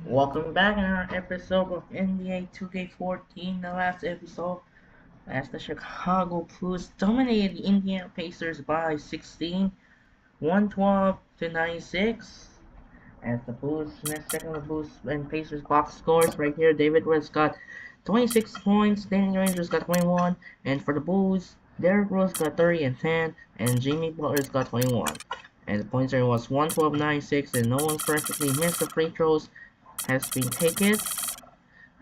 Welcome back in our episode of NBA 2K14, the last episode, as the Chicago Bulls dominated the Indiana Pacers by 16, 112 to 96. As the Bulls, next second the Bulls and Pacers box scores right here, David West got 26 points, Danny Rangers got 21, and for the Bulls, Derrick Rose got 30 and 10, and Jimmy Butler's got 21. And the points rate was 112-96, and no one perfectly missed the free throws has been taken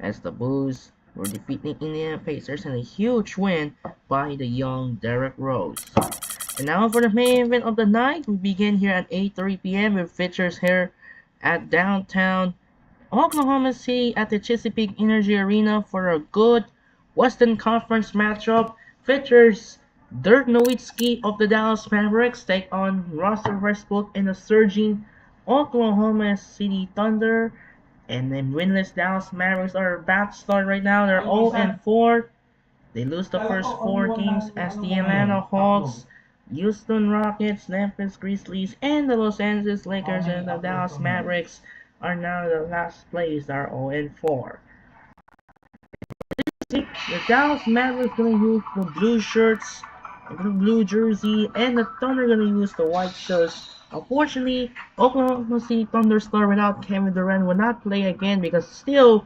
as the Bulls were defeating Indiana Pacers in a huge win by the young Derrick Rose. And now for the main event of the night, we begin here at 8:30 p.m. with features here at downtown Oklahoma City at the Chesapeake Energy Arena for a good Western Conference matchup. Features Dirk Nowitzki of the Dallas Mavericks take on Russell Westbrook and the surging Oklahoma City Thunder. And then winless Dallas Mavericks are about to start right now. They're 0-4. They lose the first 4 games as the Atlanta Hawks, Houston Rockets, Memphis Grizzlies, and the Los Angeles Lakers and the Dallas Mavericks are now the last place. They are 0-4. The Dallas Mavericks gonna use the blue shirts, the blue jersey, and the Thunder gonna use the white shirts. Unfortunately, Oklahoma City Thunder star without Kevin Durant will not play again because still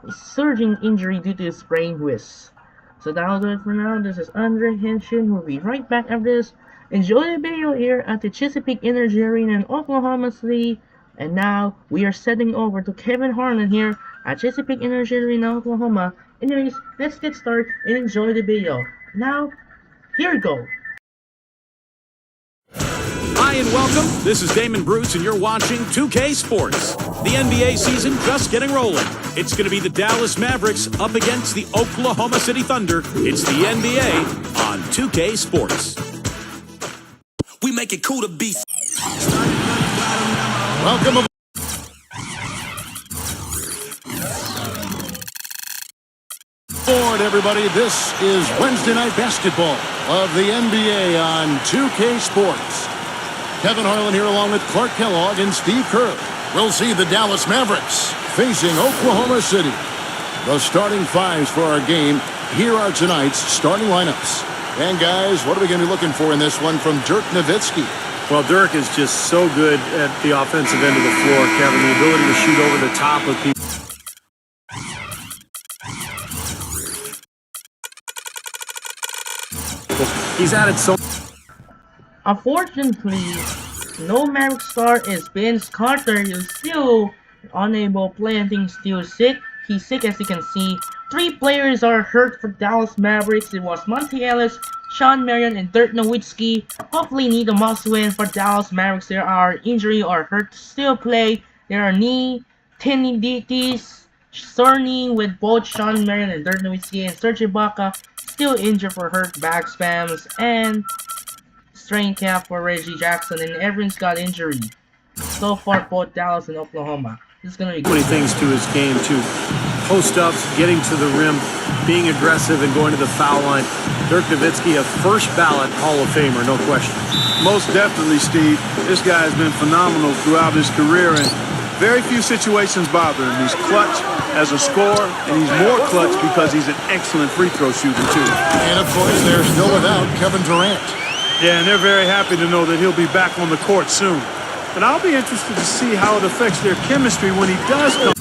surging injury due to his sprained wrist. So that'll do it for now. This is Andre Henshin. We'll be right back after this. Enjoy the video here at the Chesapeake Energy Arena in Oklahoma City. And now we are setting over to Kevin Harlan here at Chesapeake Energy Arena, Oklahoma. Anyways, let's get started and enjoy the video. Now, here we go. Hi and welcome. This is Damon Bruce and you're watching 2K Sports. The NBA season just getting rolling. It's going to be the Dallas Mavericks up against the Oklahoma City Thunder. It's the NBA on 2K Sports. We make it cool to be. Welcome aboard, everybody. This is Wednesday Night Basketball of the NBA on 2K Sports. Kevin Harlan here along with Clark Kellogg and Steve Kerr. We'll see the Dallas Mavericks facing Oklahoma City. The starting fives for our game. Here are tonight's starting lineups. And guys, what are we going to be looking for in this one from Dirk Nowitzki? Well, Dirk is just so good at the offensive end of the floor, Kevin. The ability to shoot over the top of people. He's added so. Unfortunately, no Maverick star is Vince Carter. He's still unable to play. I think he's still sick. He's sick, as you can see. 3 players are hurt for Dallas Mavericks. It was Monty Ellis, Sean Marion, and Dirk Nowitzki. Hopefully need a must-win for Dallas Mavericks. There are injury or hurt to still play. There are knee tendinitis, sore with both Sean Marion and Dirk Nowitzki, and Serge Ibaka still injured for hurt back spams, and strain calf for Reggie Jackson, and everyone's got injury. So far, both Dallas and Oklahoma. This is gonna be Many things to his game too. Post-ups, getting to the rim, being aggressive, and going to the foul line. Dirk Nowitzki, a first ballot Hall of Famer, no question. Most definitely, Steve. This guy has been phenomenal throughout his career, and very few situations bother him. He's clutch as a scorer, and he's more clutch because he's an excellent free throw shooter, too. And of course, they're still without Kevin Durant. Yeah, and they're very happy to know that he'll be back on the court soon. But I'll be interested to see how it affects their chemistry when he does come.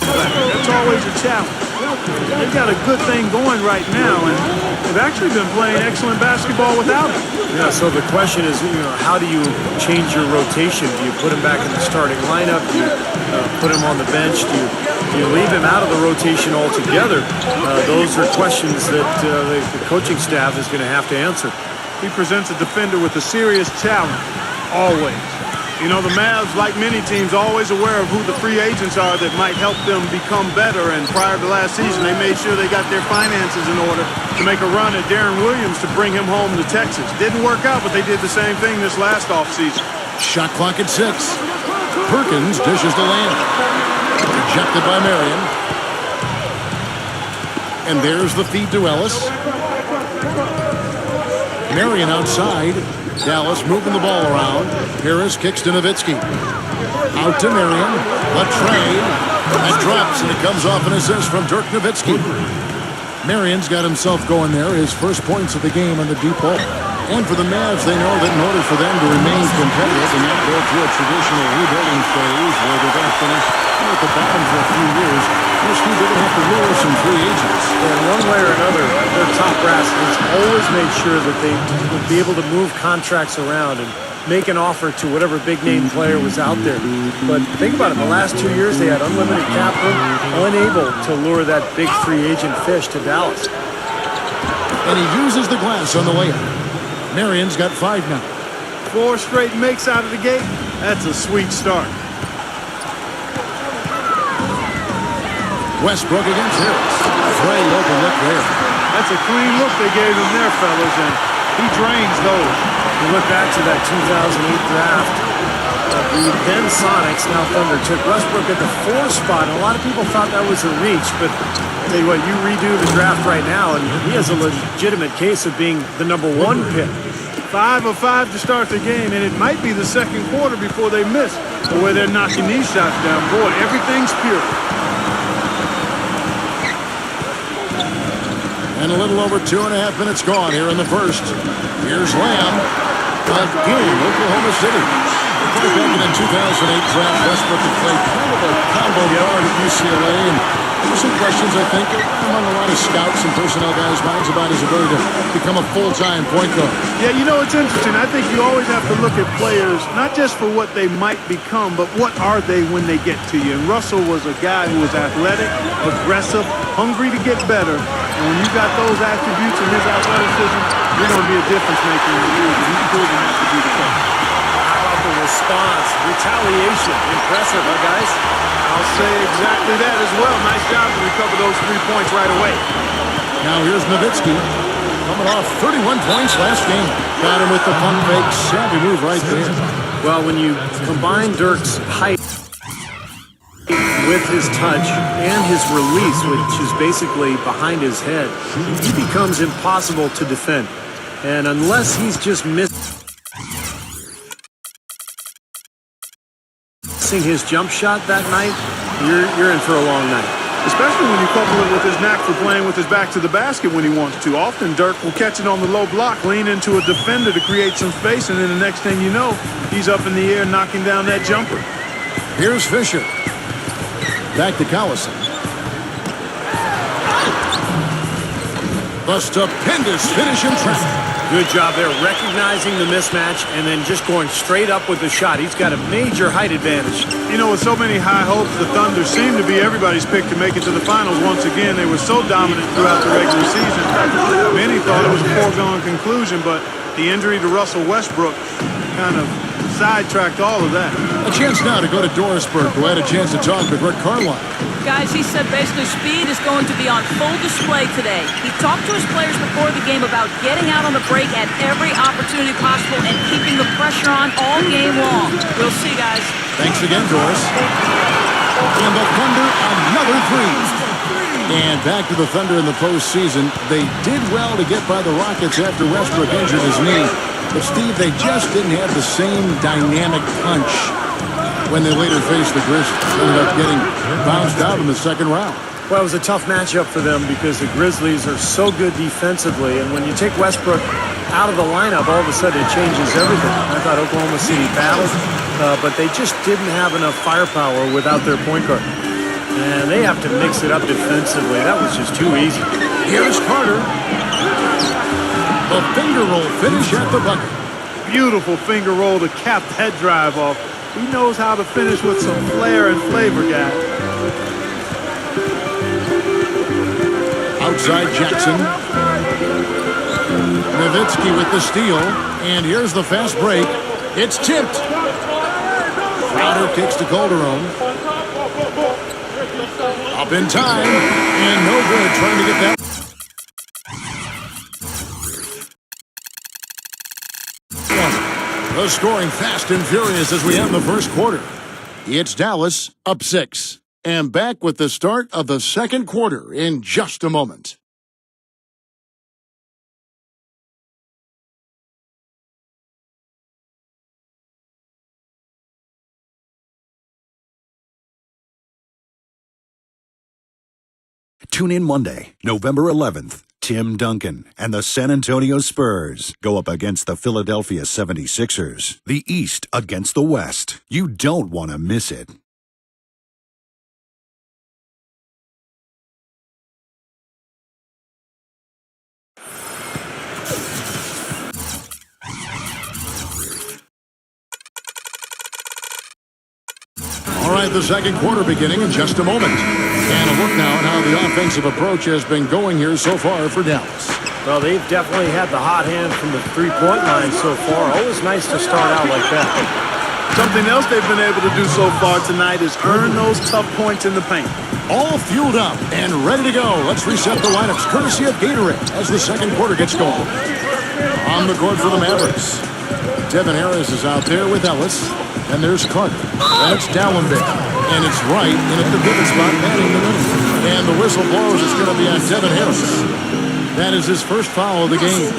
That's always a challenge. They've got a good thing going right now, and they've actually been playing excellent basketball without him. Yeah, so the question is, how do you change your rotation? Do you put him back in the starting lineup? Do you put him on the bench? Do you leave him out of the rotation altogether? Those are questions that the coaching staff is going to have to answer. He presents a defender with a serious challenge, always. You know, the Mavs, like many teams, are always aware of who the free agents are that might help them become better. And prior to last season, they made sure they got their finances in order to make a run at Darren Williams to bring him home to Texas. Didn't work out, but they did the same thing this last offseason. Shot clock at 6. Perkins dishes to Lamb. Rejected by Marion. And there's the feed to Ellis. Marion outside. Dallas moving the ball around. Harris kicks to Nowitzki. Out to Marion. A trade. That drops, and it comes off an assist from Dirk Nowitzki. Marion's got himself going there. His first points of the game on the deep ball. And for the Mavs, they know that in order for them to remain competitive and not go through a traditional rebuilding phase where they're going to finish at the bottom for a few years, they're still going to have to lure some free agents. And one way or another, their top brass has always made sure that they would be able to move contracts around and make an offer to whatever big-name player was out there. But think about it. The last 2 years, they had unlimited cap room, unable to lure that big free agent fish to Dallas. And he uses the glass on the layup. Marion's got 5 now. 4 straight makes out of the gate. That's a sweet start. Westbrook against Harris. Great open look there. That's a clean look they gave him there, fellas, and he drains those. You look back to that 2008 draft. The then Sonics, now Thunder, took Westbrook at the 4 spot, and a lot of people thought that was a reach, but I'll tell you what, you redo the draft right now, and he has a legitimate case of being the #1 pick. 5 of 5 to start the game, and it might be the second quarter before they miss, the way they're knocking these shots down. Boy, everything's pure. And a little over 2.5 minutes gone here in the first. Here's Lamb. Again, Oklahoma City. Back in the 2008 draft, Westbrook had played kind of a combo guard at UCLA, and there's some questions, I think, among a lot of scouts and personnel guys' minds about his ability to become a full-time point guard. Yeah, you know, it's interesting. I think you always have to look at players, not just for what they might become, but what are they when they get to you. And Russell was a guy who was athletic, aggressive, hungry to get better. And when you got those attributes in his athleticism, you're going to be a difference maker in the league. And he's proven that to be the case. Powerful response, retaliation. Impressive, huh, guys? I'll say exactly that as well. Nice job to recover those 3 points right away. Now here's Nowitzki. Coming off 31 points last game. Got him with the pump fake. Savvy move right there. Well, when you combine Dirk's height with his touch and his release, which is basically behind his head, he becomes impossible to defend. And unless he's just missing his jump shot that night, you're in for a long night. Especially when you couple it with his knack for playing with his back to the basket when he wants to. Often Dirk will catch it on the low block, lean into a defender to create some space, and then the next thing you know, he's up in the air knocking down that jumper. Here's Fisher. Back to Collison. The stupendous finish in traffic. Good job there, recognizing the mismatch and then just going straight up with the shot. He's got a major height advantage. You know, with so many high hopes, the Thunder seem to be everybody's pick to make it to the finals once again. They were so dominant throughout the regular season. Many thought it was a foregone conclusion, but the injury to Russell Westbrook kind of sidetracked all of that. A chance now to go to Dorisburg, who had a chance to talk with Rick Carlisle. Guys, he said basically speed is going to be on full display today. He talked to his players before the game about getting out on the break at every opportunity possible and keeping the pressure on all game long. We'll see, guys. Thanks again, Doris. And the Thunder, another 3. And back to the Thunder in the postseason. They did well to get by the Rockets after Westbrook injured his knee. But, Steve, they just didn't have the same dynamic punch when they later faced the Grizzlies. Ended up getting bounced out in the second round. Well, it was a tough matchup for them because the Grizzlies are so good defensively, and when you take Westbrook out of the lineup, all of a sudden it changes everything. I thought Oklahoma City battled, but they just didn't have enough firepower without their point guard. And they have to mix it up defensively. That was just too easy. Here's Carter. The finger roll finish at the bucket. Beautiful finger roll to cap that drive off. He knows how to finish with some flair and flavor, guys. Outside Jackson. Nowitzki with the steal. And here's the fast break. It's tipped. Crowder kicks to Calderon. Up in time. And no good trying to get that. The scoring fast and furious as we end the first quarter. It's Dallas up 6. And back with the start of the second quarter in just a moment. Tune in Monday, November 11th. Tim Duncan and the San Antonio Spurs go up against the Philadelphia 76ers. The East against the West. You don't want to miss it. All right, the second quarter beginning in just a moment. And a look now at how the offensive approach has been going here so far for Dallas. Well, they've definitely had the hot hand from the three-point line so far. Always nice to start out like that. Something else they've been able to do so far tonight is earn those tough points in the paint. All fueled up and ready to go. Let's reset the lineups courtesy of Gatorade as the second quarter gets going. On the court for the Mavericks, Devin Harris is out there with Ellis. And there's Carter. And it's Dallenberg. And it's Wright in at the pivot spot, batting the middle. And the whistle blows. It's going to be on Devin Harris. That is his first foul of the game.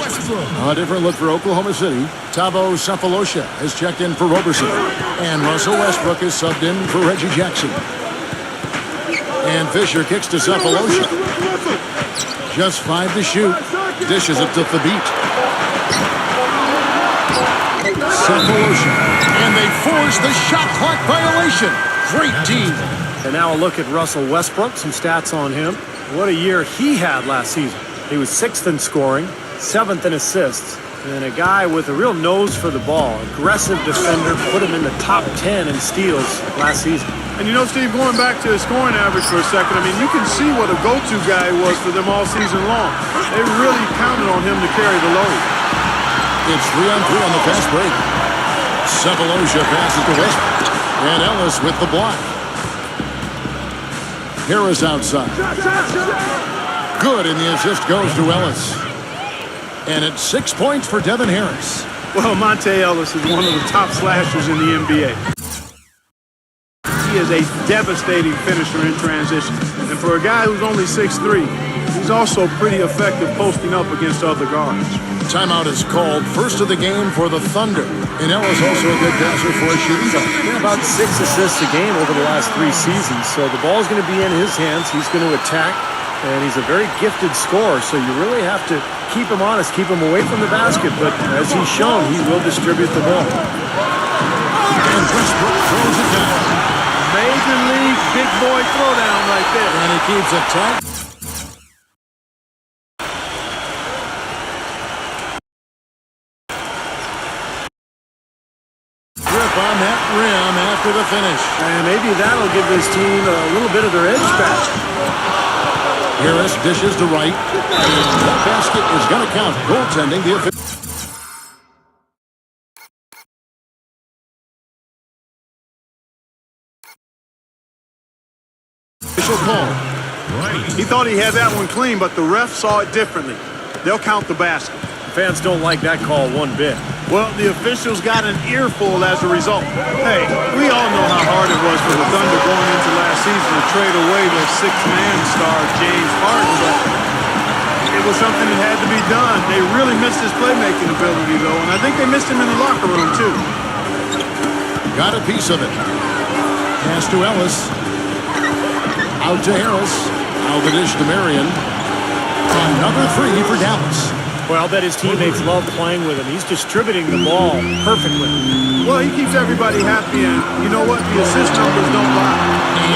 A different look for Oklahoma City. Tavo Cephalosha has checked in for Roberson. And Russell Westbrook is subbed in for Reggie Jackson. And Fisher kicks to Cephalosha. Just 5 to shoot. Dishes it to Thabit. Cephalosha. And they force the shot clock violation. Great team. And now a look at Russell Westbrook. Some stats on him. What a year he had last season. He was 6th in scoring, 7th in assists, and a guy with a real nose for the ball. Aggressive defender, put him in the top 10 in steals last season. And you know, Steve, going back to his scoring average for a second, I mean, you can see what a go-to guy was for them all season long. They really counted on him to carry the load. It's 3-on-3 on the fast break. Cephalosha passes to Westbrook. And Ellis with the block. Harris outside. Good, and the assist goes to Ellis. And it's 6 points for Devin Harris. Well, Monte Ellis is one of the top slashers in the NBA. He is a devastating finisher in transition. And for a guy who's only 6'3", he's also pretty effective posting up against other guards. Timeout is called. First of the game for the Thunder. And Ellis also a good passer for a shooting guard. About 6 assists a game over the last 3 seasons. So the ball's going to be in his hands. He's going to attack. And he's a very gifted scorer. So you really have to keep him honest, keep him away from the basket. But as he's shown, he will distribute the ball. And Westbrook throws it down. Major league big boy throwdown right there. And he keeps it tight. Grip on that rim after the finish. And maybe that'll give his team a little bit of their edge back. Harris dishes to Wright. And that basket is going to count. Goaltending the official. Call. He thought he had that one clean, but the ref saw it differently. They'll count the basket. Fans don't like that call one bit. Well, the officials got an earful as a result. Hey, we all know how hard it was for the Thunder going into last season to trade away their 6-man star, James Harden, but it was something that had to be done. They really missed his playmaking ability, though, and I think they missed him in the locker room, too. Got a piece of it. Pass to Ellis. Out to Harris. Now the dish to Marion. Another 3 for Dallas. Well, I'll bet his teammates love playing with him. He's distributing the ball perfectly. Well, he keeps everybody happy, and you know what? The assist numbers don't lie.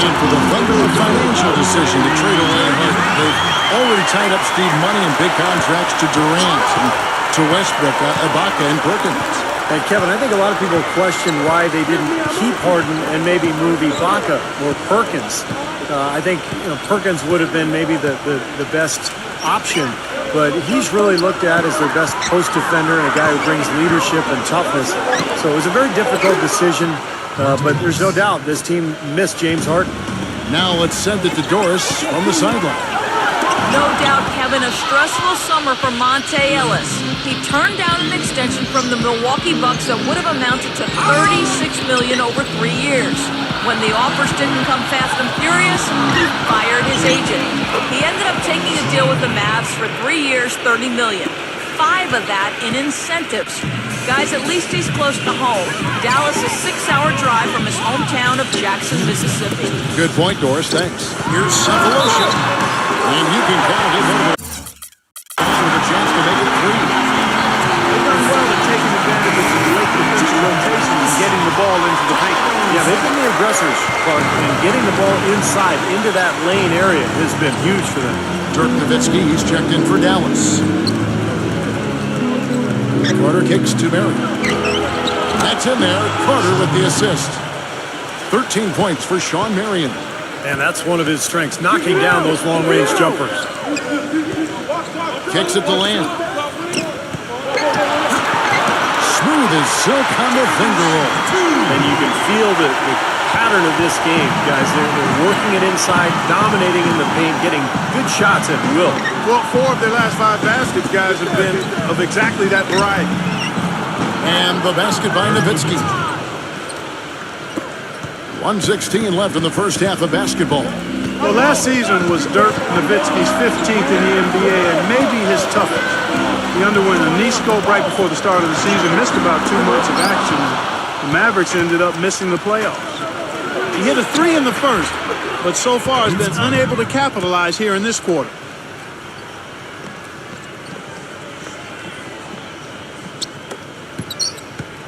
And for the Thunder, a financial decision to trade away Harden. They've already tied up Steve money and big contracts to Durant and to Westbrook, Ibaka, and Perkins. And Kevin, I think a lot of people question why they didn't keep Harden and maybe move Ibaka or Perkins. I think Perkins would have been maybe the best option, but he's really looked at as their best post defender and a guy who brings leadership and toughness. So it was a very difficult decision, but there's no doubt this team missed James Harden. Now let's send it to Doris on the sideline. No doubt, Kevin, a stressful summer for Monte Ellis. He turned down an extension from the Milwaukee Bucks that would have amounted to $36 million over 3 years. When the offers didn't come fast and furious, he fired his agent. He ended up taking a deal with the Mavs for 3 years, $30 million. 5 of that in incentives. Guys, at least he's close to home. Dallas is a 6-hour drive from his hometown of Jackson, Mississippi. Good point, Doris. Thanks. Here's Cephalosha. And you can count him over with a chance to make it 3. They've done well at taking advantage of some late defensive rotation and getting the ball into the paint. Yeah, they've been the aggressors, Clark, and getting the ball inside into that lane area has been huge for them. Dirk Nowitzki, he's checked in for Dallas. Carter kicks to Marion. That's in there. Carter with the assist. 13 points for Sean Marion. And that's one of his strengths, knocking down those long-range jumpers. Kicks it to Lamb. Smooth as silk on the finger roll. And you can feel the pattern of this game, guys. They're working it inside, dominating in the paint, getting good shots at will. Well, 4 of their last 5 baskets, guys, have been of exactly that variety. And the basket by Nowitzki. 1:16 left in the first half of basketball. Well, last season was Dirk Nowitzki's 15th in the NBA and maybe his toughest. He underwent a knee scope right before the start of the season, missed about 2 months of action. The Mavericks ended up missing the playoffs. He hit a 3 in the first, but so far has been unable to capitalize here in this quarter.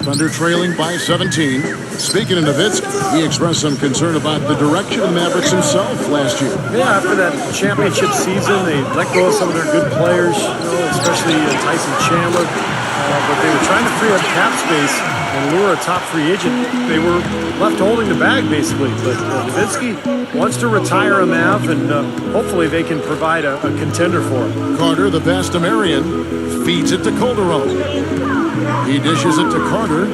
Thunder trailing by 17. Speaking of Nowitzki, he expressed some concern about the direction of the Mavericks himself last year. Yeah, after that championship season, they let go of some of their good players, especially Tyson Chandler. But they were trying to free up cap space and lure a top free agent. They were left holding the bag, basically. But Nowitzki wants to retire a Mav, and hopefully they can provide a contender for him. Carter, the pass to Marion, feeds it to Calderon. He dishes it to Carter.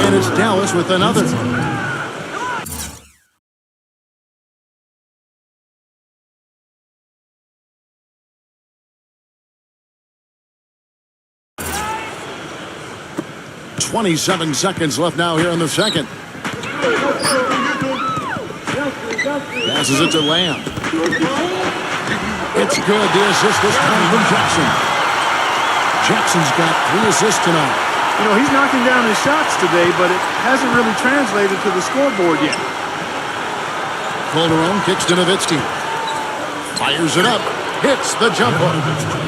And it's Dallas with another. .27 seconds left now here in the second. Passes it to Lamb. It's good. The assist this time from Jackson. Jackson's got 3 assists tonight. You know, he's knocking down his shots today, but it hasn't really translated to the scoreboard yet. Calderon kicks to Nowitzki. Fires it up. Hits the jumper.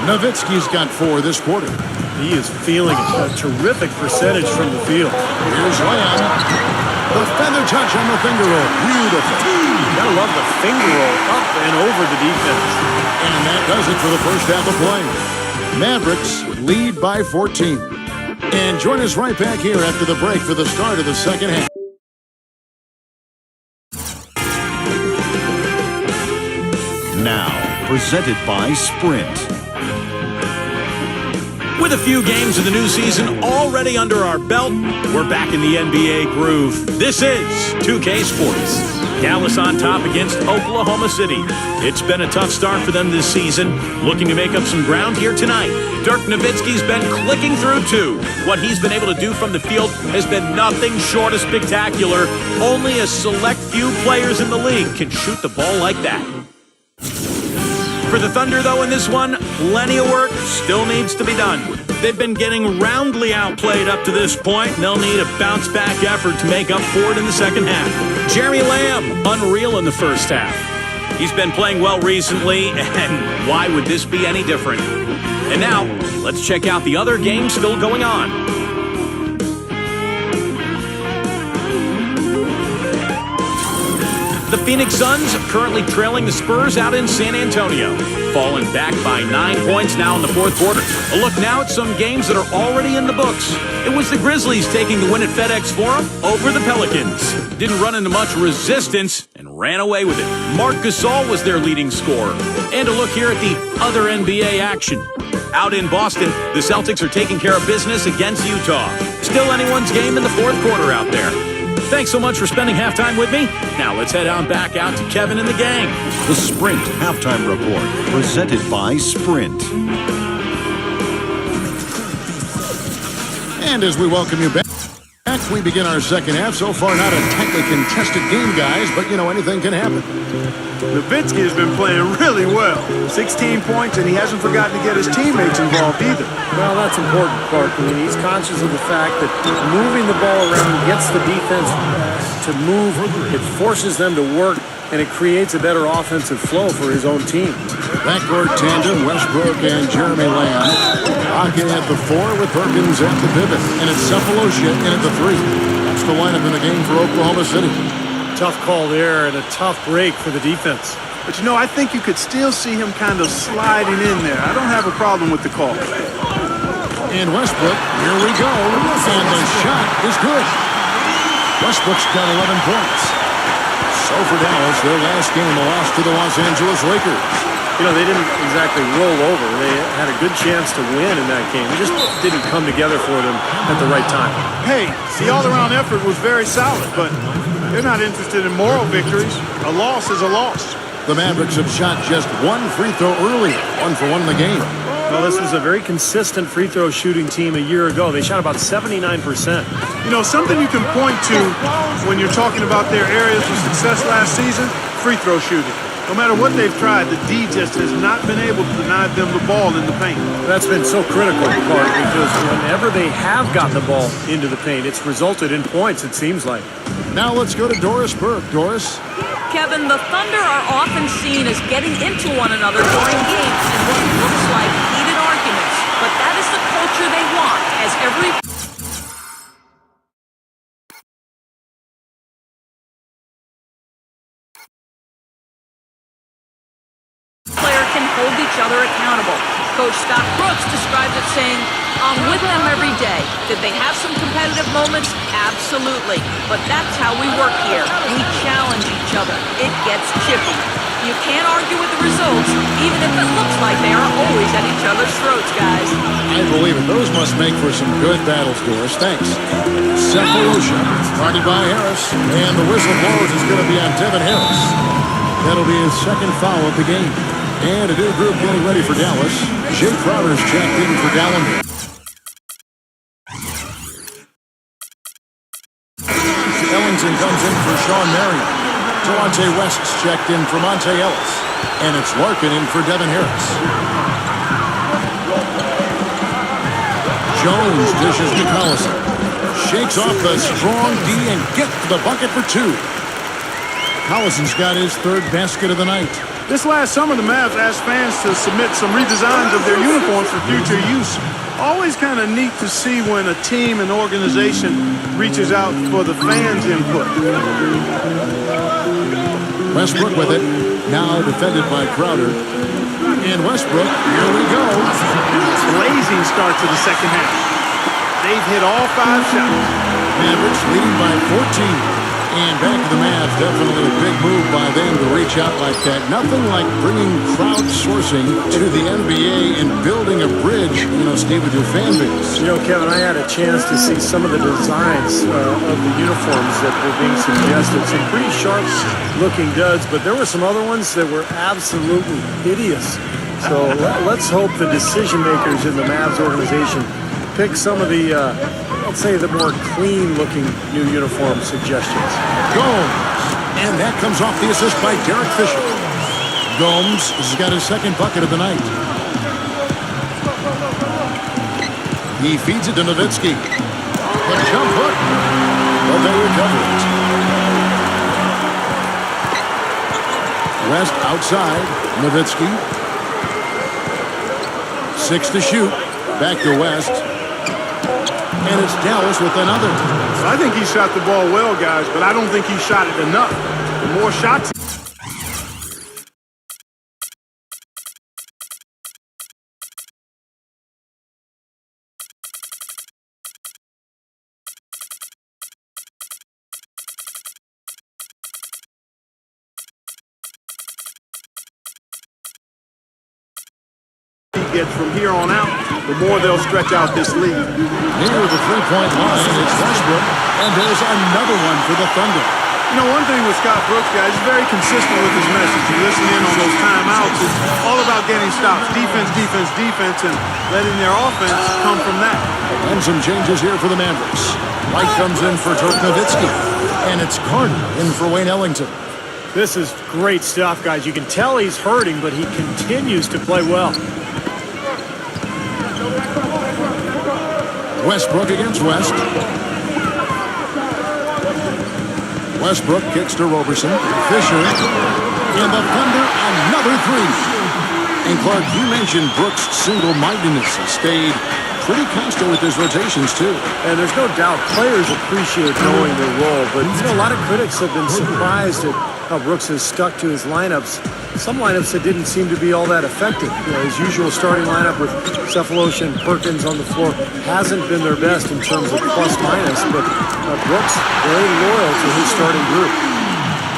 Nowitzki's got 4 this quarter. He is feeling a terrific percentage from the field. Here's Lamb. The feather touch on the finger roll. Beautiful. You gotta love the finger roll up and over the defense. And that does it for the first half of play. Mavericks lead by 14. And join us right back here after the break for the start of the second half. Now, presented by Sprint. With a few games of the new season already under our belt, we're back in the NBA groove. This is 2K Sports. Dallas on top against Oklahoma City. It's been a tough start for them this season, looking to make up some ground here tonight. Dirk Nowitzki's been clicking through too. What he's been able to do from the field has been nothing short of spectacular. Only a select few players in the league can shoot the ball like that. For the Thunder, though, in this one, plenty of work still needs to be done. They've been getting roundly outplayed up to this point, and they'll need a bounce-back effort to make up for it in the second half. Jeremy Lamb, unreal in the first half. He's been playing well recently, and why would this be any different? And now, let's check out the other games still going on. The Phoenix Suns currently trailing the Spurs out in San Antonio, falling back by 9 points now in the fourth quarter. A look now at some games that are already in the books. It was the Grizzlies taking the win at FedEx Forum over the Pelicans. Didn't run into much resistance and ran away with it. Marc Gasol was their leading scorer. And a look here at the other NBA action. Out in Boston, the Celtics are taking care of business against Utah. Still anyone's game in the fourth quarter out there. Thanks so much for spending halftime with me. Now let's head on back out to Kevin and the gang. The Sprint Halftime Report, presented by Sprint. And as we welcome you back back. We begin our second half. So far, not a tightly contested game, guys, but, you know, anything can happen. Nowitzki has been playing really well. 16 points, and he hasn't forgotten to get his teammates involved either. Well, that's important, Clark. I mean, he's conscious of the fact that moving the ball around gets the defense to move. It forces them to work, and it creates a better offensive flow for his own team. Backcourt tandem, Westbrook and Jeremy Lamb. Rocket at the 4 with Perkins at the pivot. And it's Cephalosha in at the 3. That's the lineup in the game for Oklahoma City. Tough call there and a tough break for the defense. But, you know, I think you could still see him kind of sliding in there. I don't have a problem with the call. And Westbrook, here we go. And the shot is good. Westbrook's got 11 points. So for Dallas, their last game, a loss to the Los Angeles Lakers. You know, they didn't exactly roll over. They had a good chance to win in that game. It just didn't come together for them at the right time. Hey, the all-around effort was very solid, but they're not interested in moral victories. A loss is a loss. The Mavericks have shot just one free throw earlier, 1 for 1 in the game. Well, this was a very consistent free throw shooting team a year ago. They shot about 79%. You know, something you can point to when you're talking about their areas of success last season, free throw shooting. No matter what they've tried, the D just has not been able to deny them the ball in the paint. That's been so critical, Clark, because whenever they have gotten the ball into the paint, it's resulted in points, it seems like. Now let's go to Doris Burke. Doris? Kevin, the Thunder are often seen as getting into one another during games in what looks like heated arguments. But that is the culture they want, as every player can hold each other accountable. Coach Scott Brooks described it saying, "I'm with them every day." Did they have some competitive moments? Absolutely. But that's how we work here. We challenge each other. It gets chippy. You can't argue with the results, even if it looks like they are always at each other's throats, guys. I believe it. Those must make for some good battles, Doris. Thanks. Cephalosha, guarded by Harris. And the whistle blows is going to be on Devin Harris. That'll be his second foul of the game. And a new group getting ready for Dallas. Jay Crowder's checked in for Gallagher. Ellington comes in for Sean Marion. Delonte West's checked in for Monte Ellis. And it's Larkin in for Devin Harris. Jones dishes to Collison. Shakes off the strong D and gets to the bucket for 2. Collison's got his third basket of the night. This last summer, the Mavs asked fans to submit some redesigns of their uniforms for future use. Always kind of neat to see when a team and organization reaches out for the fans' input. Westbrook with it. Now defended by Crowder. And Westbrook, here we go. Blazing start to the second half. They've hit all 5 shots. Mavericks leading by 14. And back to the Mavs, definitely a big move by them to reach out like that. Nothing like bringing crowdsourcing to the NBA and building a bridge, you know, Steve, with your fan base. You know, Kevin, I had a chance to see some of the designs of the uniforms that were being suggested. Some pretty sharp-looking duds, but there were some other ones that were absolutely hideous. So let's hope the decision-makers in the Mavs organization pick some of the let's say the more clean-looking new uniform suggestions. Gomes, and that comes off the assist by Derek Fisher. Gomes has got his second bucket of the night. He feeds it to Nowitzki. The jump hook, but they recover it. West outside, Nowitzki. 6 to shoot, back to West. And it's Dallas with another. I think he shot the ball well, guys, but I don't think he shot it enough. The more shots he gets from here on out, the more they'll stretch out this lead. Near the three-point line, it's Westbrook, and there's another one for the Thunder. You You know, one thing with Scott Brooks, guys, he's very consistent with his message. You listen in on those timeouts. It's all about getting stops. Defense, defense, defense, and letting their offense come from that. And some changes here for the Mavericks. White comes in for Dirk Nowitzki. And it's Carter in for Wayne Ellington. This is great stuff, guys. You can tell he's hurting, but he continues to play well. Westbrook against West. Westbrook kicks to Roberson. Fisher. And the Thunder, another three. And Clark, you mentioned Brooks' single-mindedness. He stayed pretty constant with his rotations, too. And there's no doubt players appreciate knowing their role, but you know, a lot of critics have been surprised at how Brooks has stuck to his lineups. Some lineups that didn't seem to be all that effective. You know, his usual starting lineup with Cephalosha and Perkins on the floor hasn't been their best in terms of plus-minus, but Brooks very loyal to his starting group.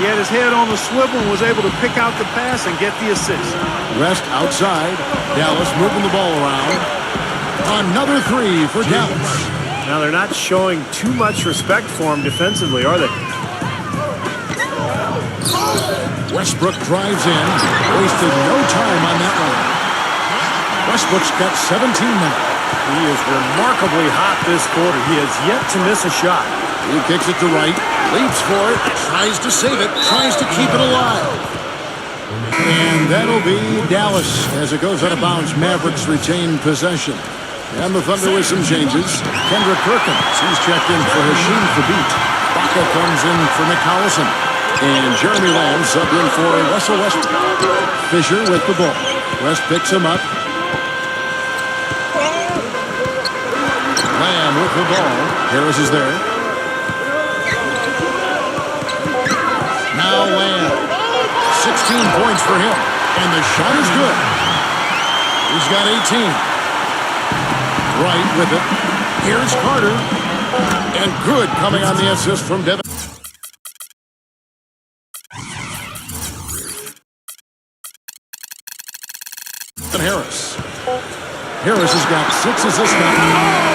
He had his head on the swivel and was able to pick out the pass and get the assist. West outside. Dallas moving the ball around. Another three for Dallas. Now they're not showing too much respect for him defensively, are they? Westbrook drives in. Wasted no time on that one. Westbrook's got 17 now. He is remarkably hot this quarter. He has yet to miss a shot. He kicks it to right. Leaps for it. Tries to save it. Tries to keep it alive. And that'll be Dallas as it goes out of bounds. Mavericks retain possession. And the Thunder with some changes. Kendrick Perkins, he's checked in for Hashim Thabit. Baca comes in for Nick Collison. And Jeremy Lamb subbed in for Russell Westbrook. Fisher with the ball. West picks him up. Lamb with the ball. Harris is there. Now Lamb. 16 points for him. And the shot is good. He's got 18. Right with it. Here's Carter. And good coming on the assist from Devin. And Harris. Harris has got 6 assists now.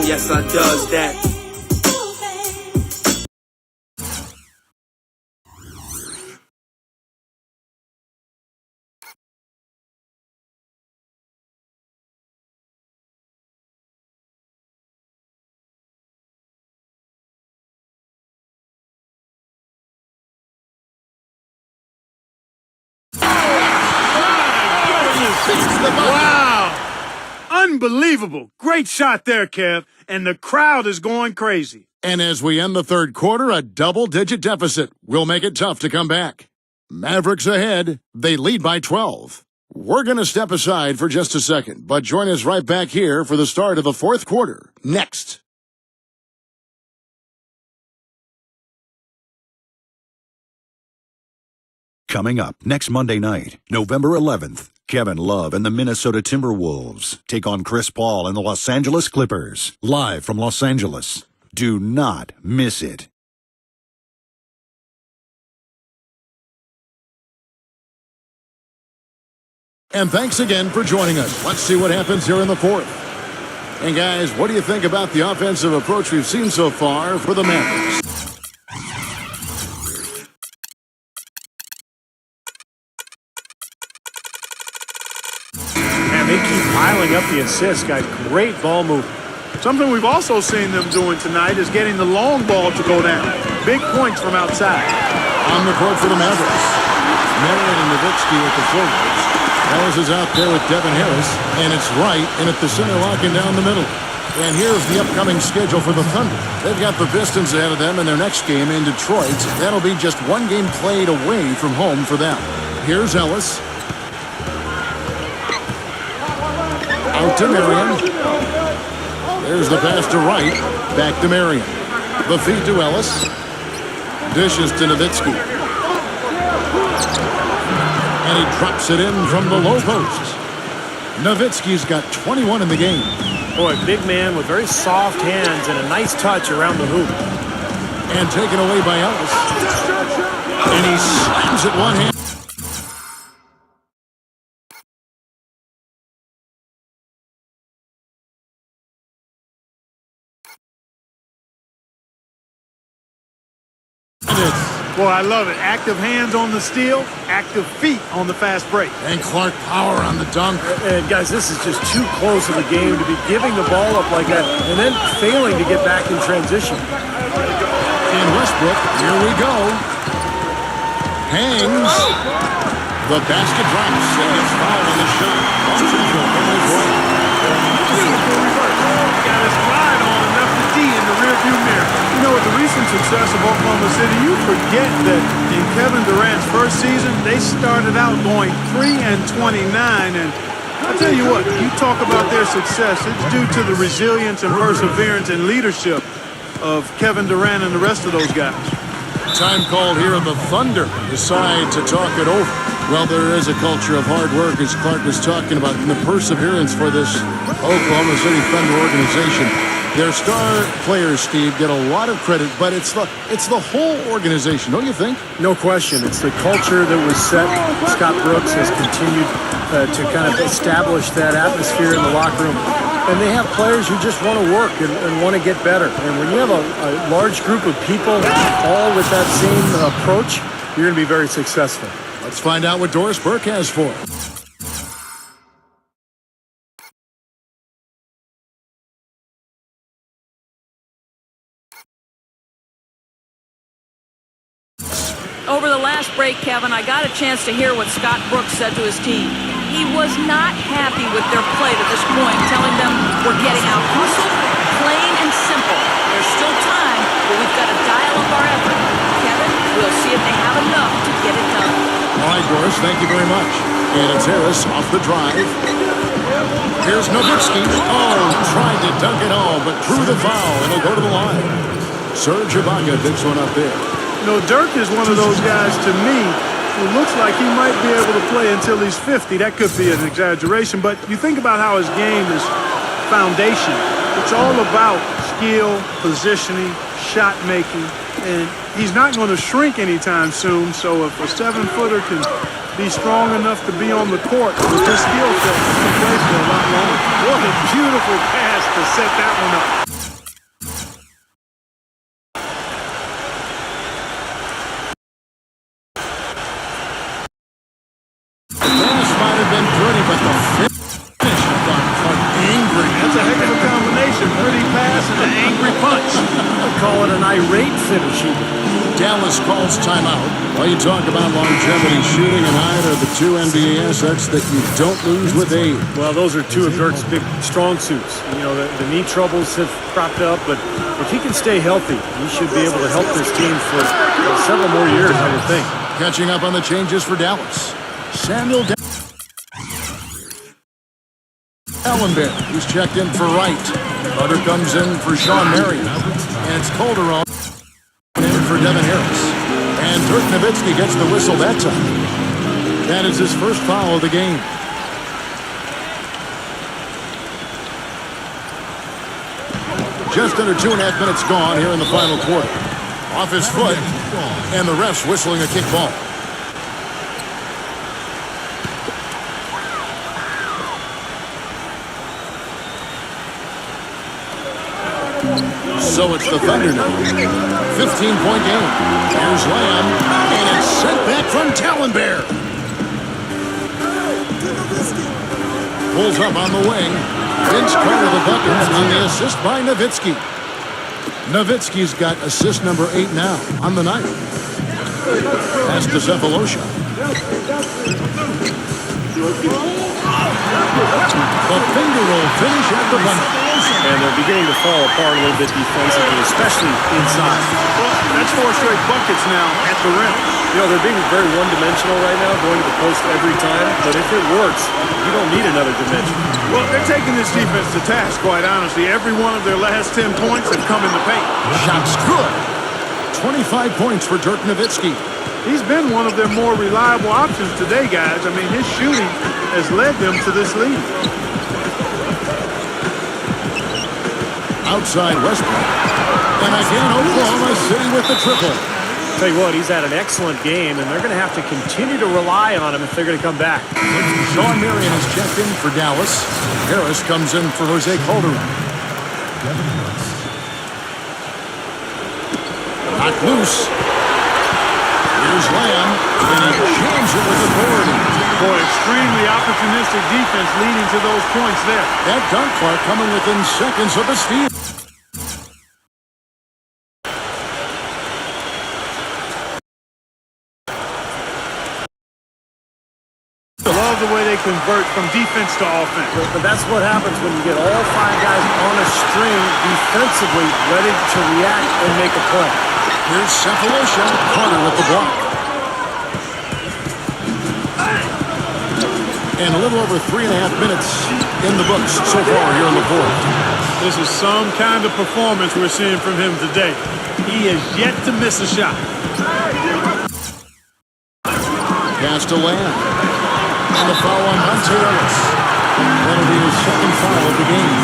Yes, I does that. Wow! Unbelievable. Great shot there, Kev. And the crowd is going crazy. And as we end the third quarter, a double-digit deficit will make it tough to come back. Mavericks ahead. They lead by 12. We're going to step aside for just a second, but join us right back here for the start of the fourth quarter. Next. Coming up next Monday night, November 11th, Kevin Love and the Minnesota Timberwolves take on Chris Paul and the Los Angeles Clippers, live from Los Angeles. Do not miss it. And thanks again for joining us. Let's see what happens here in the fourth. And guys, what do you think about the offensive approach we've seen so far for the Mavericks? They keep piling up the assists, guys. Great ball movement. Something we've also seen them doing tonight is getting the long ball to go down. Big points from outside. On the court for the Mavericks. Marion and Nowitzki at the forwards. Ellis is out there with Devin Harris. And it's right in at the center, locking down the middle. And here's the upcoming schedule for the Thunder. They've got the Pistons ahead of them in their next game in Detroit. That'll be just one game played away from home for them. Here's Ellis. Out to Marion. There's the pass to Wright. Back to Marion. The feed to Ellis. Dishes to Nowitzki. And he drops it in from the low post. Nowitzki's got 21 in the game. Boy, big man with very soft hands and a nice touch around the hoop. And taken away by Ellis. And he slams it one hand. Boy, I love it. Active hands on the steal, active feet on the fast break. And Clark power on the dunk. And guys, this is just too close of a game to be giving the ball up like that and then failing to get back in transition. And Westbrook, here we go. Hangs. The basket drops and gets fouled on the shot. Got his slide on and left the D in the rearview mirror. You know, with the recent success of Oklahoma City, you forget that in Kevin Durant's first season, they started out going 3-29. And I'll tell you what, you talk about their success, it's due to the resilience and perseverance and leadership of Kevin Durant and the rest of those guys. Time called here, the Thunder decide to talk it over. Well, there is a culture of hard work, as Clark was talking about, and the perseverance for this Oklahoma City Thunder organization. Their star players, Steve, get a lot of credit, but it's the whole organization, don't you think? No question. It's the culture that was set. Scott Brooks has continued to kind of establish that atmosphere in the locker room. And they have players who just want to work and want to get better. And when you have a large group of people all with that same approach, you're going to be very successful. Let's find out what Doris Burke has for us. Over the last break, Kevin, I got a chance to hear what Scott Brooks said to his team. He was not happy with their play to this point, telling them we're getting out hustled, plain and simple. There's still time, but we've got to dial up our effort. Kevin, we'll see if they have enough to get it done. All right, Doris, thank you very much. And it's Harris off the drive. Here's Nowitzki. Oh, tried to dunk it all, but drew the foul, and he'll go to the line. Serge Ibaka picks one up there. You know, Dirk is one of those guys, to me, who looks like he might be able to play until he's 50. That could be an exaggeration, but you think about how his game is foundation. It's all about skill, positioning, shot making, and he's not going to shrink anytime soon, so if a 7-footer can be strong enough to be on the court with his skill set, he can play for a lot longer. What a beautiful pass to set that one up. Call it an irate finish. Dallas calls timeout. While you talk about longevity, shooting and height are the two NBA assets that you don't lose with age. Well, those are two of Dirk's big strong suits. You know, the knee troubles have cropped up, but if he can stay healthy, he should be able to help this team for several more years, I would think. Catching up on the changes for Dallas. Samuel Allenberg, who's checked in for Wright. Carter comes in for Sean Marion. And it's Calderon in for Devin Harris. And Dirk Nowitzki gets the whistle that time. That is his first foul of the game. Just under 2.5 minutes gone here in the final quarter. Off his foot, and the ref's whistling a kickball. So it's the Thunder now. 15-point game. Here's Lamb, and it's sent back from Tallenberg. Pulls up on the wing. Vince Carter the buckets on the assist by Nowitzki. Nowitzki's got assist number 8 now on the night. Pass to Cephalosha. The finger roll finish at the buzzer. And they're beginning to fall apart a little bit defensively, especially inside. Well, that's 4 straight buckets now at the rim. You know, they're being very one-dimensional right now, going to the post every time. But if it works, you don't need another dimension. Well, they're taking this defense to task, quite honestly. Every one of their last 10 points have come in the paint. Shots good. 25 points for Dirk Nowitzki. He's been one of their more reliable options today, guys. I mean, his shooting has led them to this lead. Outside Westbrook. And again, Oklahoma City with the triple. Tell you what, he's had an excellent game, and they're going to have to continue to rely on him if they're going to come back. Sean Marion has checked in for Dallas. Harris comes in for Jose Calderon. Knocked loose. Here's Lamb, and he jams it with authority. Boy, extremely opportunistic defense leading to those points there. That dunk clock coming within seconds of the steal. Love the way they convert from defense to offense. But that's what happens when you get all 5 guys on a string defensively ready to react and make a play. Here's Cephalosha. Carter with the block. And a little over 3.5 minutes in the books so far here in the fourth. This is some kind of performance we're seeing from him today. He has yet to miss a shot. Pass to Lamb. And the foul on Monte Ellis. That'll be his second foul of the game.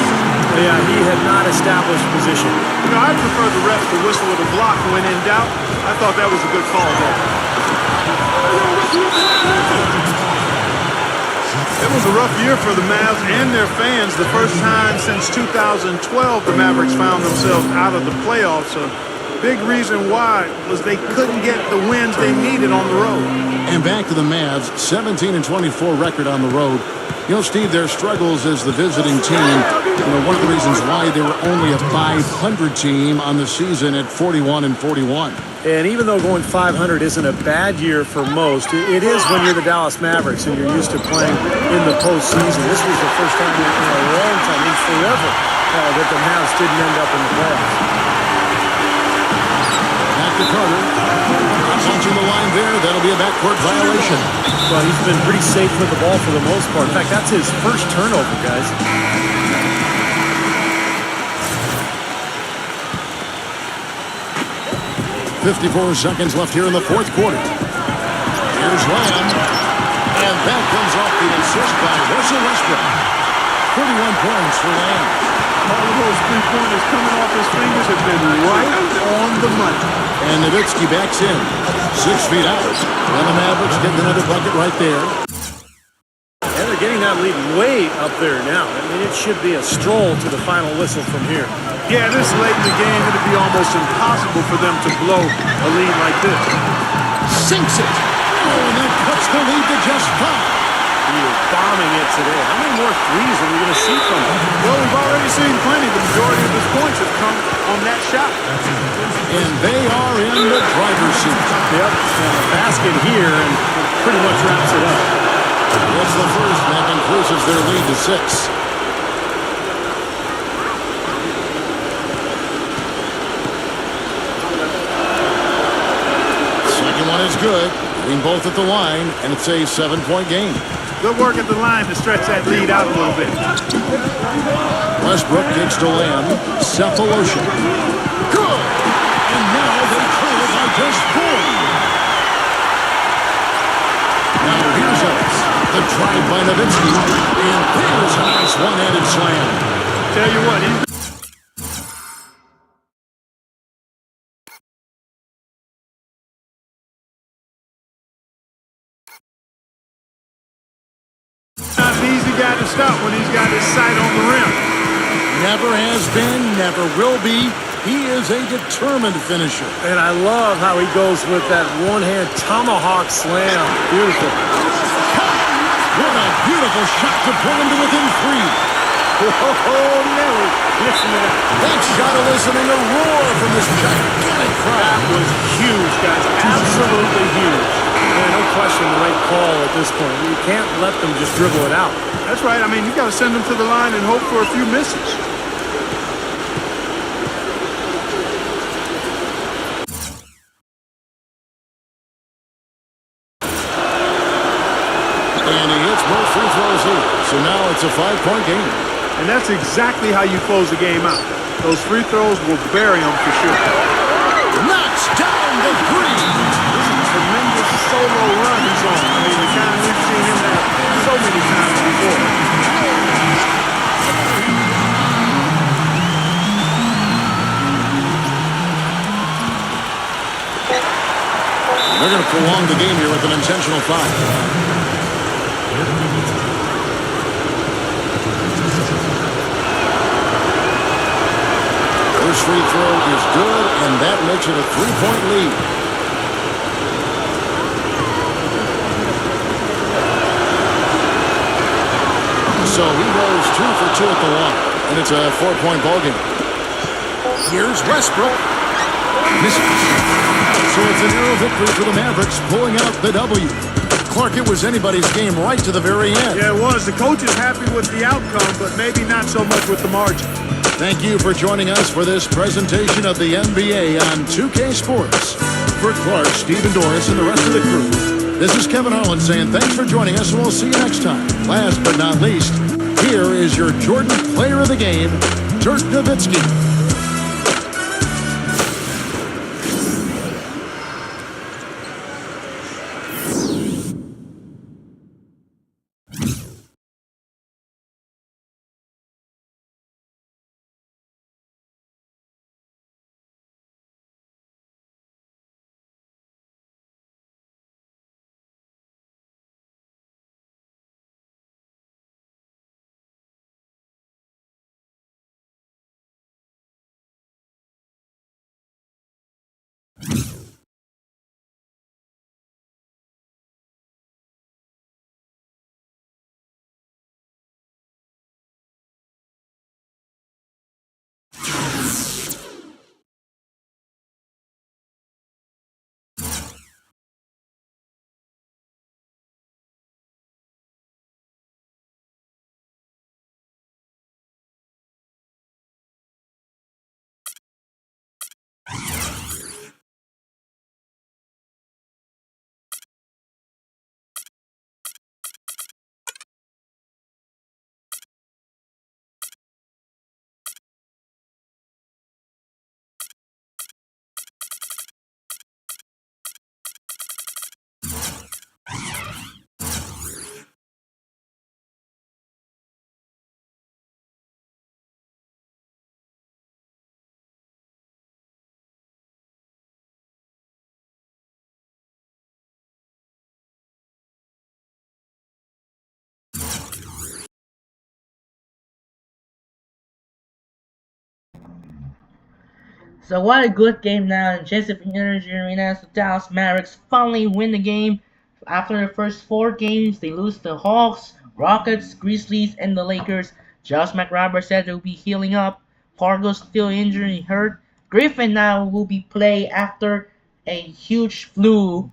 Yeah, he had not established position. You know, I prefer the refs to whistle with a block when in doubt. I thought that was a good call there. It was a rough year for the Mavs and their fans. The first time since 2012 the Mavericks found themselves out of the playoffs. A big reason why was they couldn't get the wins they needed on the road. And back to the Mavs, 17-24 record on the road. You know, Steve, their struggles as the visiting team, you know, one of the reasons why they were only a 500 team on the season at 41-41. And even though going 500 isn't a bad year for most, it is when you're the Dallas Mavericks and you're used to playing in the postseason. This was the first time in a long time, in forever, that the Mavs didn't end up in the playoffs. Back to Carter. Launching the line there, that'll be a backcourt violation. Well, he's been pretty safe with the ball for the most part. In fact, that's his first turnover, guys. 54 seconds left here in the fourth quarter. Here's Lamb. And that comes off the assist by Russell Westbrook. 31 points for Lamb. All of those three-pointers coming off his fingers have been right on the money. And Nowitzki backs in. 6 feet out. And the Mavericks get another bucket right there. And they're getting that lead way up there now. I mean, it should be a stroll to the final whistle from here. Yeah, this late in the game, it'd be almost impossible for them to blow a lead like this. Sinks it. Oh, and that cuts the lead to just 5. He is bombing it today. How many more threes are we going to see from him? Well, we've already seen plenty. The majority of his points have come on that shot. And they are in the driver's seat. Yep, and a basket here and pretty much wraps it up. That's the first, and that increases their lead to 6. Second one is good. Getting both at the line, and it's a 7-point game. Good work at the line to stretch that lead out a little bit. Westbrook kicks to Lamb. Cephalosha. Good! And now they trail it by just 4. Now here's Ellis. The drive by Nowitzki. And there's a nice one-handed slam. Tell you what, he's not an easy guy to stop when he's got his sight on the rim. Never has been, never will be. He is a determined finisher. And I love how he goes with that one-hand tomahawk slam. Beautiful. What a beautiful shot to pull him to within 3. Oh, Nelly. Listen to that. Thanks, shot eliciting a roar from this gigantic crowd. That was huge, guys. Absolutely huge. And no question, the right call at this point. You can't let them just dribble it out. That's right. I mean, you got to send them to the line and hope for a few misses. And he hits both free throws here. So now it's a 5-point game. And that's exactly how you close the game out. Those free throws will bury them for sure. Knocks down the three. This is tremendous They're going to prolong the game here with an intentional foul. First free throw is good, and that makes it a 3-point lead. So he goes 2 for 2 at the line, and it's a 4-point ballgame. Here's Westbrook. Misses. So it's a narrow victory for the Mavericks, pulling out the W. Clark, it was anybody's game right to the very end. Yeah, it was. The coach is happy with the outcome, but maybe not so much with the margin. Thank you for joining us for this presentation of the NBA on 2K Sports. For Clark, Stephen Doris, and the rest of the crew, this is Kevin Harlan saying thanks for joining us, and we'll see you next time. Last but not least, here is your Jordan Player of the Game, Dirk Nowitzki. So what a good game now in Chesapeake Energy Arena as the Dallas Mavericks finally win the game. After the first 4 games, they lose to Hawks, Rockets, Grizzlies, and the Lakers. Josh McRoberts said they'll be healing up. Pargo's still injured and hurt. Griffin now will be play after a huge flu.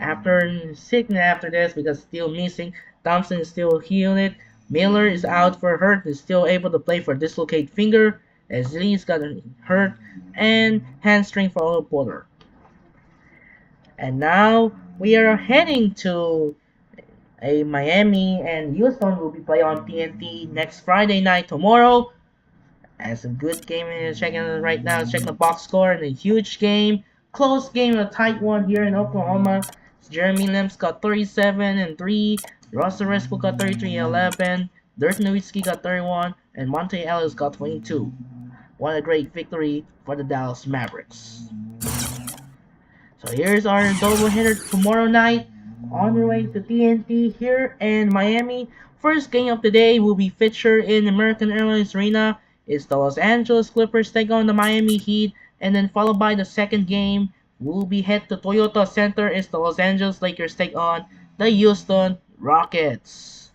After sickness after this because still missing. Thompson is still healed. Miller is out for hurt. Is still able to play for dislocated finger. As Lee's got hurt and hamstring for Otto Porter. And now we are heading to a Miami and Houston will be playing on TNT next Friday night tomorrow. As a good game checking it right now, checking the box score in a huge game. Close game, a tight one here in Oklahoma. Jeremy Lim's got 37 and 3. Russell Westbrook got 33 and 11. Dirk Nowitzki got 31 and Monte Ellis got 22. What a great victory for the Dallas Mavericks. So here's our doubleheader tomorrow night on the way to TNT here in Miami. First game of the day will be featured in American Airlines Arena. It's the Los Angeles Clippers take on the Miami Heat, and then followed by the second game will be head to Toyota Center. It's the Los Angeles Lakers take on the Houston Rockets.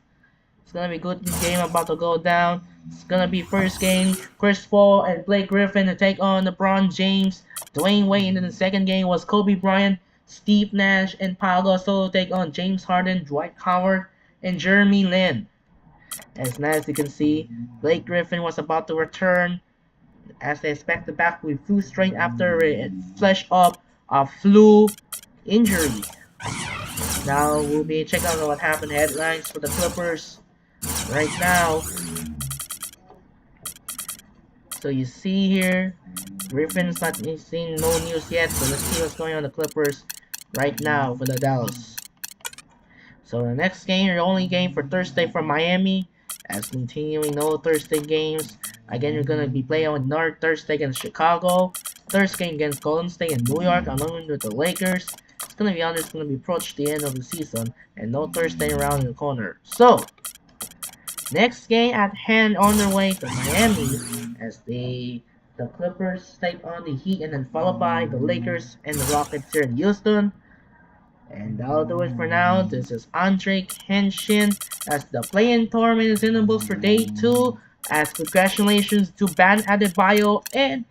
It's gonna be a good game about to go down. It's gonna be first game, Chris Paul and Blake Griffin to take on LeBron James, Dwayne Wade, and then the second game was Kobe Bryant, Steve Nash, and Pau Gasol to take on James Harden, Dwight Howard, and Jeremy Lin. As now as you can see, Blake Griffin was about to return as they expected back with flu strain after a flash up a flu injury. Now we'll be checking out what happened headlines for the Clippers right now. So you see here, Griffin's not seen no news yet, so let's see what's going on the Clippers right now for the Dallas. So the next game, your only game for Thursday for Miami, as continuing no Thursday games. Again, you're gonna be playing on Thursday against Chicago, Thursday against Golden State and New York, along with the Lakers. It's gonna be honest, it's gonna be approach the end of the season and no Thursday around in the corner. So next game at hand on their way to Miami as the Clippers take on the Heat and then followed by the Lakers and the Rockets here in Houston. And that'll do it for now. This is Andre Kenshin as the play-in tournament is in the books for day 2. As congratulations to Bam Adebayo and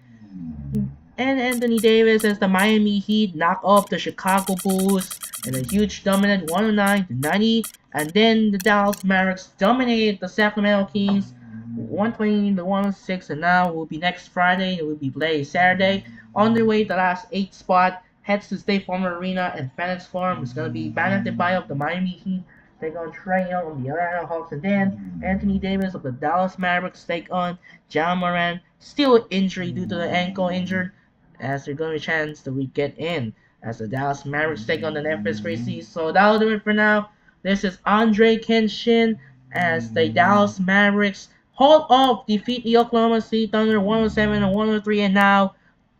Anthony Davis as the Miami Heat knock off the Chicago Bulls in a huge dominant 109-90. And then the Dallas Mavericks dominated the Sacramento Kings 120-106. And now will be next Friday. It will be played Saturday. On their way to the last 8 spot. Heads to State Farm Arena and FedEx Forum. It's going to be Bam Adebayo of the Miami Heat take on Trae Young of the Atlanta Hawks. And then Anthony Davis of the Dallas Mavericks take on Ja Morant. Still injury due to the ankle injured, as there's going to be a chance that we get in as the Dallas Mavericks take on the Memphis Grizzlies. So that'll do it for now. This is Andre Kenshin as the Dallas Mavericks hold off, defeat the Oklahoma City Thunder 107-103. And now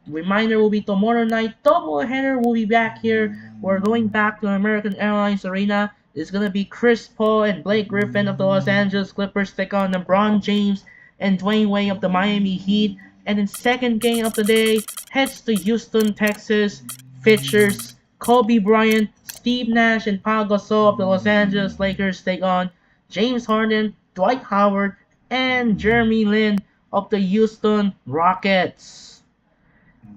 reminder will be tomorrow night doubleheader. Will be back here. We're going back to American Airlines Arena. It's gonna be Chris Paul and Blake Griffin of the Los Angeles Clippers take on LeBron James and Dwayne Wade of the Miami Heat. And in second game of the day, heads to Houston, Texas. Features Kobe Bryant, Steve Nash, and Pau Gasol of the Los Angeles Lakers take on James Harden, Dwight Howard, and Jeremy Lin of the Houston Rockets.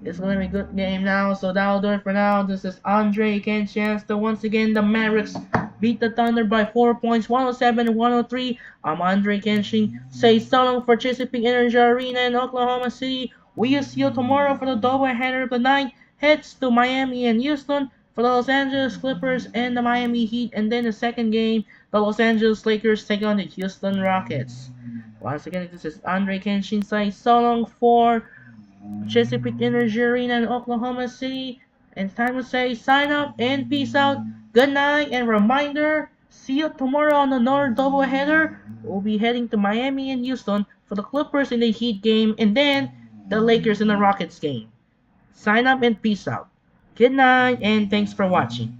It's gonna be a good game now, so that'll do it for now. This is Andre Kenshin. Once again, the Mavericks beat the Thunder by 4 points, 107-103. I'm Andre Kenshin. Say so long for Chesapeake Energy Arena in Oklahoma City. We'll see you tomorrow for the doubleheader of the night. Heads to Miami and Houston for the Los Angeles Clippers and the Miami Heat. And then the second game, the Los Angeles Lakers take on the Houston Rockets. Once again, this is Andre Kenshin. Say so long for Chesapeake Energy Arena in Oklahoma City. And it's time to say sign up and peace out. Good night and reminder, see you tomorrow on another doubleheader. We'll be heading to Miami and Houston for the Clippers in the Heat game and then the Lakers in the Rockets game. Sign up and peace out. Good night and thanks for watching.